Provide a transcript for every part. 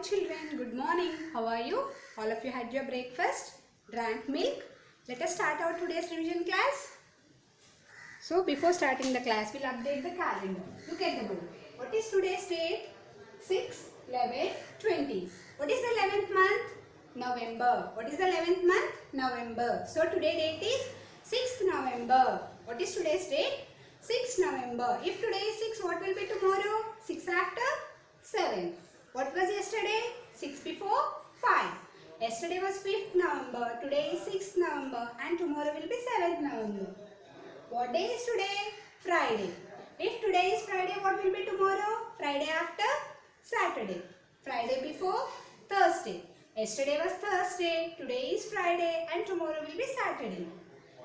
Hi children, good morning. How are you? All of you had your breakfast, drank milk. Let us start our today's revision class. So before starting the class, we'll update the calendar. Look at the board. What is today's date? 6, 11, 20. What is the 11th month? November. What is the 11th month? November. So today date is 6th November. What is today's date? 6th November. If today is 6, what will be tomorrow? 6 after 7. What was yesterday? 6 before 5. Yesterday was 5th November. Today is 6th November. And tomorrow will be 7th November. What day is today? Friday. If today is Friday, what will be tomorrow? Friday after Saturday. Friday before Thursday. Yesterday was Thursday. Today is Friday. And tomorrow will be Saturday.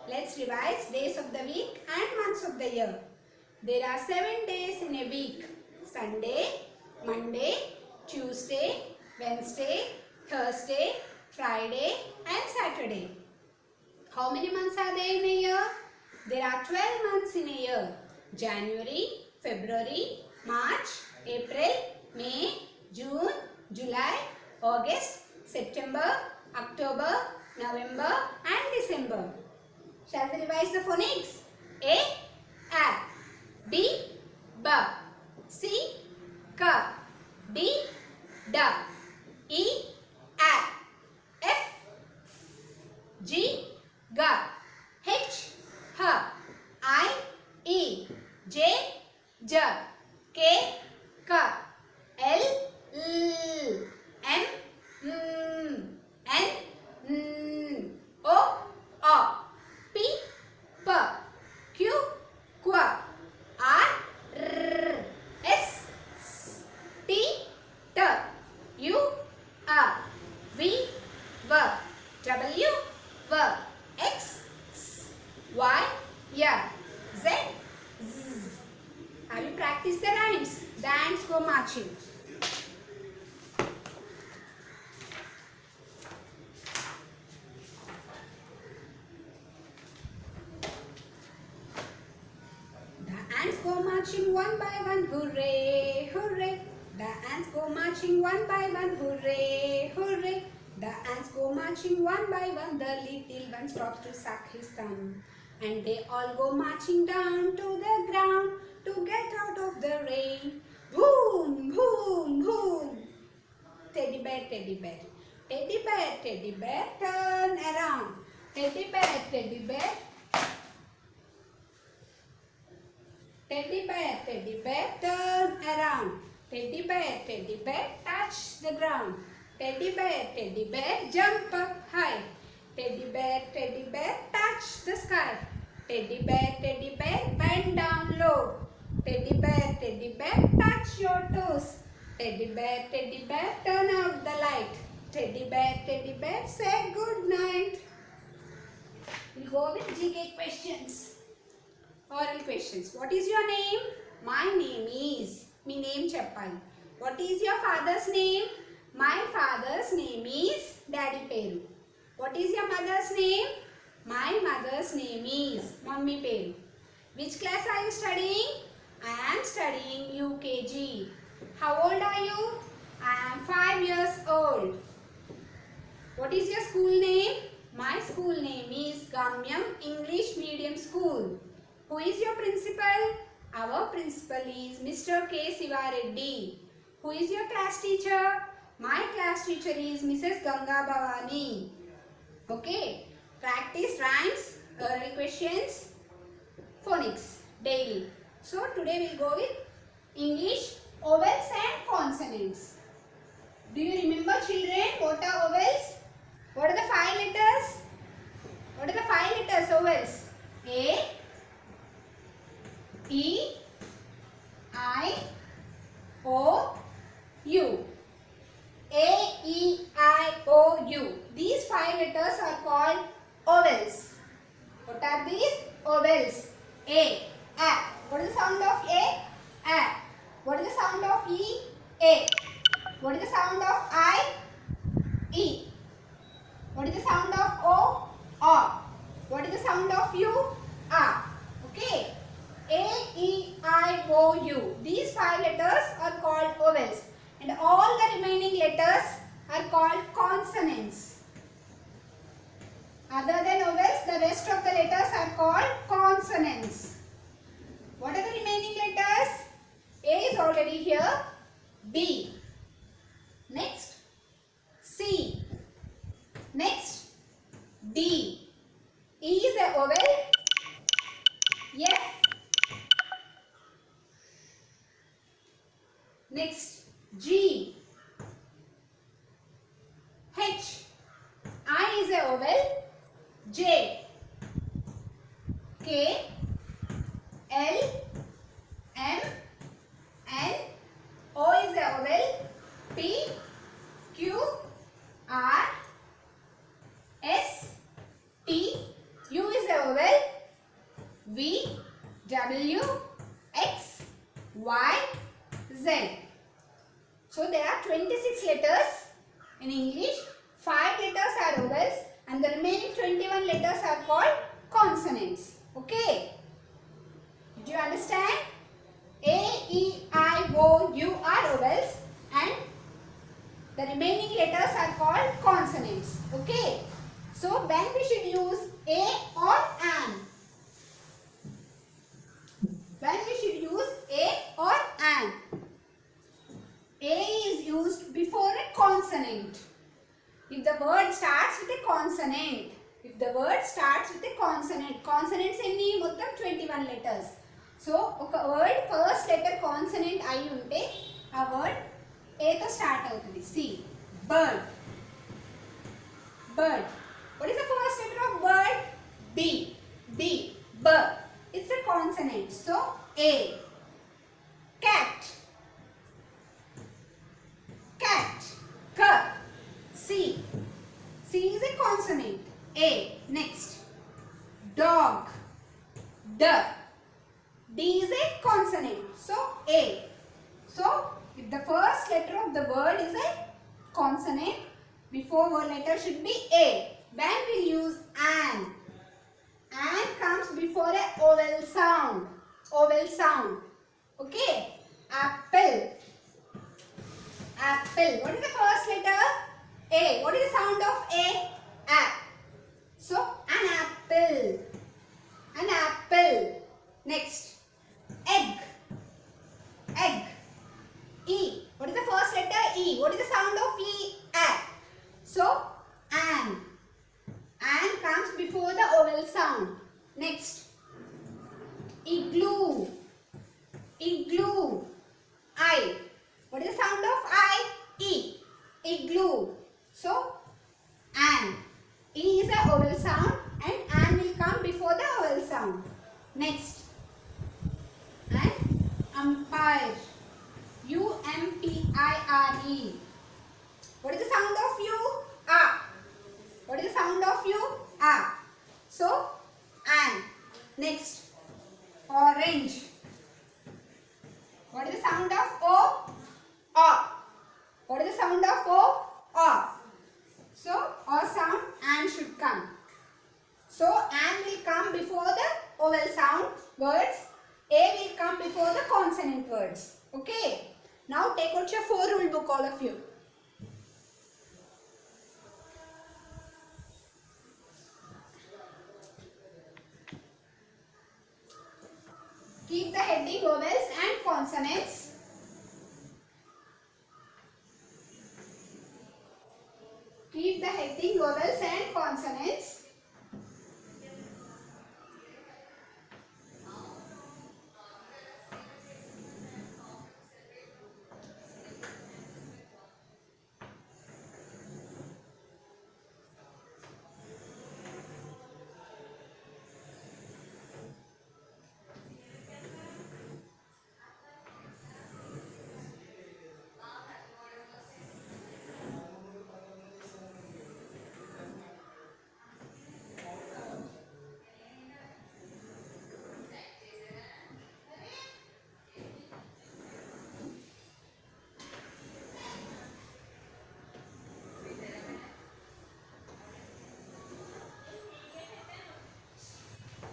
Let's revise days of the week and months of the year. There are 7 days in a week. Sunday, Monday, Tuesday, Wednesday, Thursday, Friday and Saturday. How many months are there in a year? There are 12 months in a year. January, February, March, April, May, June, July, August, September, October, November and December. Shall we revise the phonics? A, B, B, C, K, D, D, E, F, G, G, H, I, E, J, J, K, K, L, M, N, O, P, P, Q, R, S, T, U, V, W, X, Y, Z. Have you practiced the rhymes? The ants go marching. The ants go marching one by one, hooray, hooray. The ants go marching one by one, hooray, hooray. The ants go marching one by one, the little one stops to suck his thumb. And they all go marching down to the ground to get out of the rain. Boom, boom, boom. Teddy bear, teddy bear. Teddy bear, teddy bear, turn around. Teddy bear, teddy bear. Teddy bear, turn around. Teddy bear, touch the ground. Teddy bear, jump up high. Teddy bear, touch the sky. Teddy bear, bend down low. Teddy bear, touch your toes. Teddy bear, turn out the light. Teddy bear, say good night. We'll go with GK questions. Oral questions. What is your name? My name is. Me name Cheppali. What is your father's name? My father's name is Daddy Peru. What is your mother's name? My mother's name is Mummy Peru. Which class are you studying? I am studying UKG. How old are you? I am 5 years old. What is your school name? My school name is Gamyam English Medium School. Who is your principal? Our principal is Mr. K. Sivareddy. Who is your class teacher? My class teacher is Mrs. Ganga Bhavani. Okay. Practice rhymes, oral questions, phonics daily. So today we'll go with English vowels and consonants. Do you remember children what are vowels? What are the 5 letters? What are the 5 letters vowels? A, E, I, O, U. A, E, I, O, U. These 5 letters are called vowels. What are these? Vowels. A. What is the sound of A? A. What is the sound of E? A. What is the sound of I? E. What is the sound of O? O. What is the sound of U? A. Okay. A, E, I, O, U. These 5 letters are called vowels. and all the remaining letters are called consonants. Other than vowels, the rest of the letters are called consonants. What are the remaining letters? A is already here. B. Next, C. Next, D. E is a vowel. F. Next, G. H. I is a vowel. J. K. L. M. N. O is a vowel. P. Q. R. S. T. U is a vowel. V. W. X. Y. Z. So there are 26 letters in English. 5 letters are vowels and the remaining 21 letters are called consonants. Okay. Did you understand? A, E, I, O, U are vowels and the remaining letters are called consonants. Okay. So when we should use a or an? When we should use a or an? A is used before a consonant. If the word starts with a consonant. If the word starts with a consonant. Consonants ఎన్ని మొత్తం 21 letters. So ఒక word first letter consonant అయి ఉంటే ఆ word A తో start అవుతుంది. See, bird. Bird. What is the first letter of bird? B. B. B. It's a consonant. So A. Cat. Cat. K. C. C is a consonant. A. Next. Dog. D. D is a consonant. So A. So if the first letter of the word is a consonant, before one letter should be A. When we use an. An comes before a vowel sound. Vowel sound. Okay. Apple. Apple. What is the first letter? A. What is the sound of A? A. So an apple. An apple. Next. Egg. Egg. E. What is the first letter? E. What is the sound of E? A. So an. An comes before the vowel sound. Next. Igloo. Igloo. I. What is the sound of I? E. Igloo. So an. E is a vowel sound and an will come before the vowel sound. Next. And umpire. U-M-P-I-R-E. What is the sound of U? A. What is the sound of U? A. So an. Next. Orange. What is the sound of O? A. What is the sound of O? A. So O sound and should come. So an will come before the vowel sound words. A will come before the consonant words. Okay. Now take out your 4 rule book, all of you. Keep the heading vowels and consonants. Keep the heading vowels and consonants.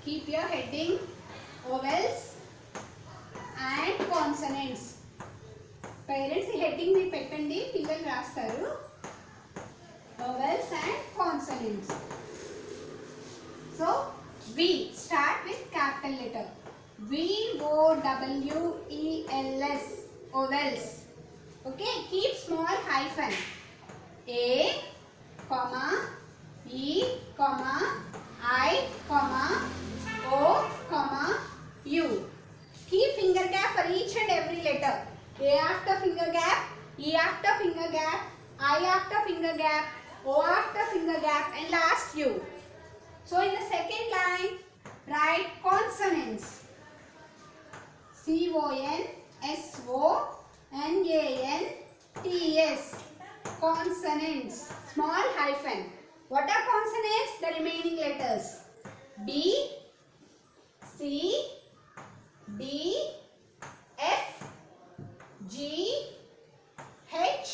Keep your heading vowels and consonants. Parents, the heading heading మీరు పెట్టండి, పిల్లలు రాస్తారు. Vowels and consonants. So V, start with capital letter. VOWELS, vowels. Okay, keep small hyphen. A, comma, E, comma, I, comma, O, comma, U. Keep finger gap for each and every letter. A after finger gap, E after finger gap, I after finger gap, O after finger gap, and last U. So in the second line, write consonants. CONSONANTS. Consonants. Small hyphen. What are consonants? The remaining letters. B, C, D, F, G, H,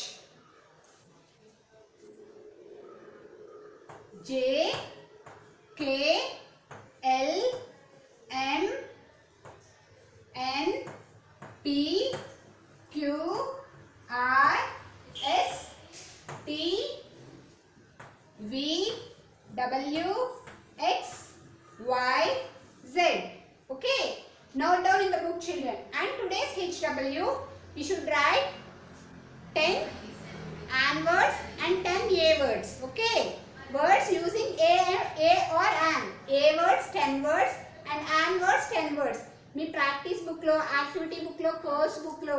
J, K, L, M, N, P, Q, R, S, T, V, W, X, Y, Z. Okay. Note down in the book, children. And today's HW, you should write 10 AN words and 10 A words. Okay. Words using A or AN. A words 10 words and AN words 10 words. Me practice బుక్లో, activity బుక్లో, course బుక్లో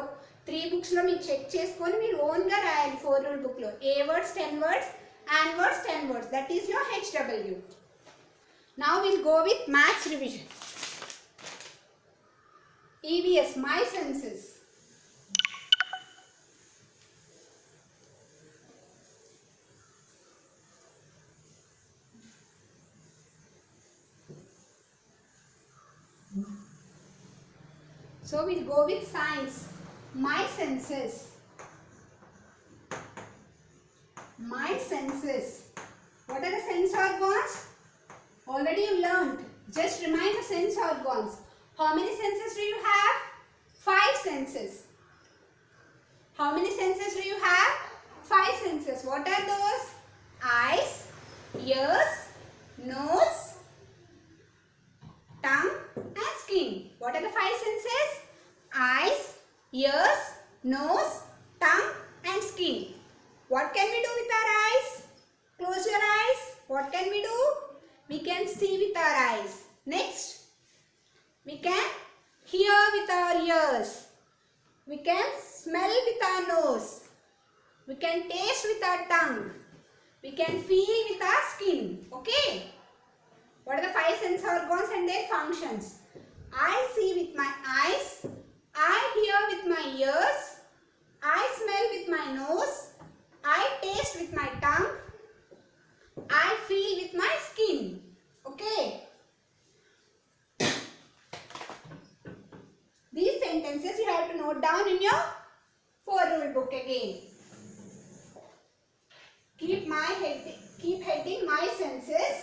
3 బుక్స్లో మీరు check చేసుకొని మీరు ఓన్గా రాయాలి 4 rule బుక్లో. ఏ words 10 words, AN words 10 words. That is your HW. Now we'll go with maths revision. EVS, my senses. So we'll go with science. My senses. My senses. What are the sense organs? Already you learned. Just remind the sense organs. How many senses do you have? 5 senses. How many senses do you have? 5 senses. What are those? Eyes, ears, nose, tongue and skin. What are the 5 senses? Eyes, ears, nose, tongue and skin. What can we do with our eyes? Close your eyes. What can we do? We can see with our eyes. Next, we can hear with our ears. We can smell with our nose. We can taste with our tongue. We can feel with our skin. Okay? What are the 5 sense organs and their functions? I see with my eyes. I hear with my ears. I smell with my nose. I taste with my tongue. I feel with my skin. Okay? These sentences you have to note down in your 4 rule book again. Keep heading my senses.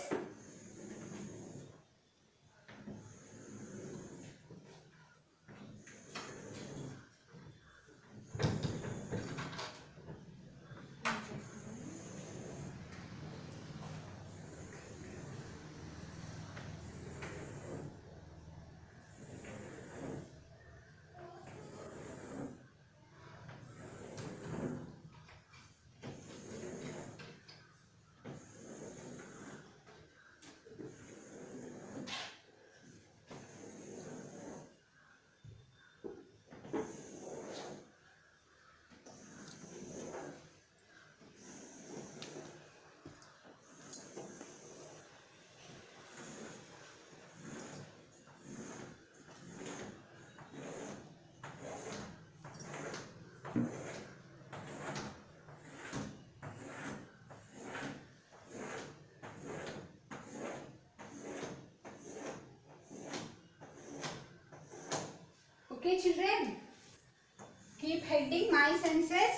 Okay, children, keep heading my senses.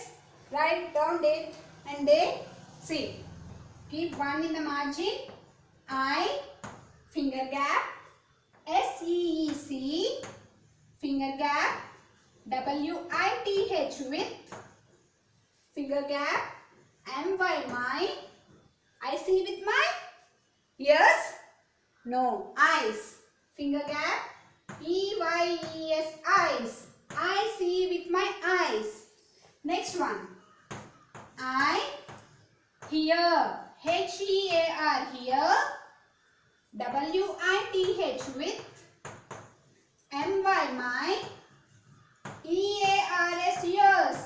Write down date and day. See, keep 1 in the margin. I, finger gap, SEEC, finger gap, WITH, finger gap, my, my. I see with my ears? No, eyes. Finger gap, EYES, eyes. I see with my eyes. Next one. I hear, HEAR, hear. WITH with my. EARS, ears.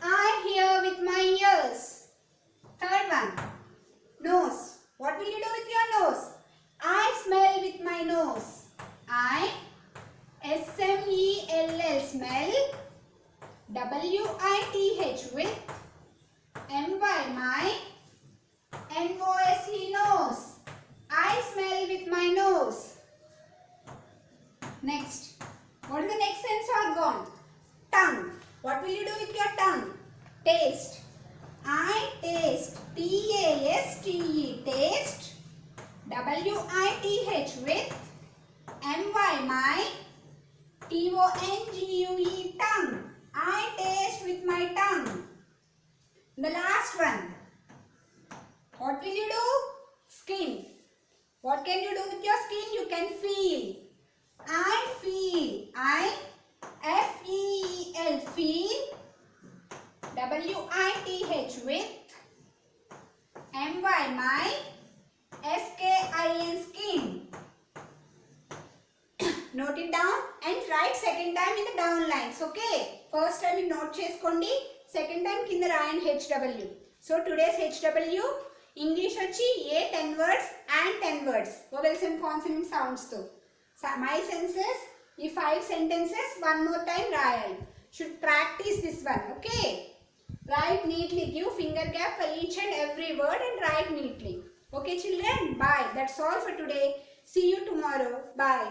I hear with my ears. Third one. Nose. What will you do with your nose? I smell with my nose. SMELL, smell. WITH with my. NOSE, nose. I smell with my nose. Next. What is the next sense are gone? Tongue. What will you do with your tongue? Taste. I taste. TASTE, taste. WITH with my. TONGUE, tongue. I taste with my tongue. The last one. What will you do? Skin. What can you do with your skin? You can feel. I feel. FEEL, feel. WITH with my. SKIN, skin. Note it down and write second time in the down lines. Okay. First time in note cheskondi. Second time kinda rayan HW. So today's HW English వచ్చి A 10 words and 10 words. Vowels and consonant sounds తో. My senses, ఈ 5 sentences one more time రాయాలి. Should practice this one. Okay. Write neatly. Give finger gap for each and every word and write neatly. Okay children. Bye. That's all for today. See you tomorrow. Bye.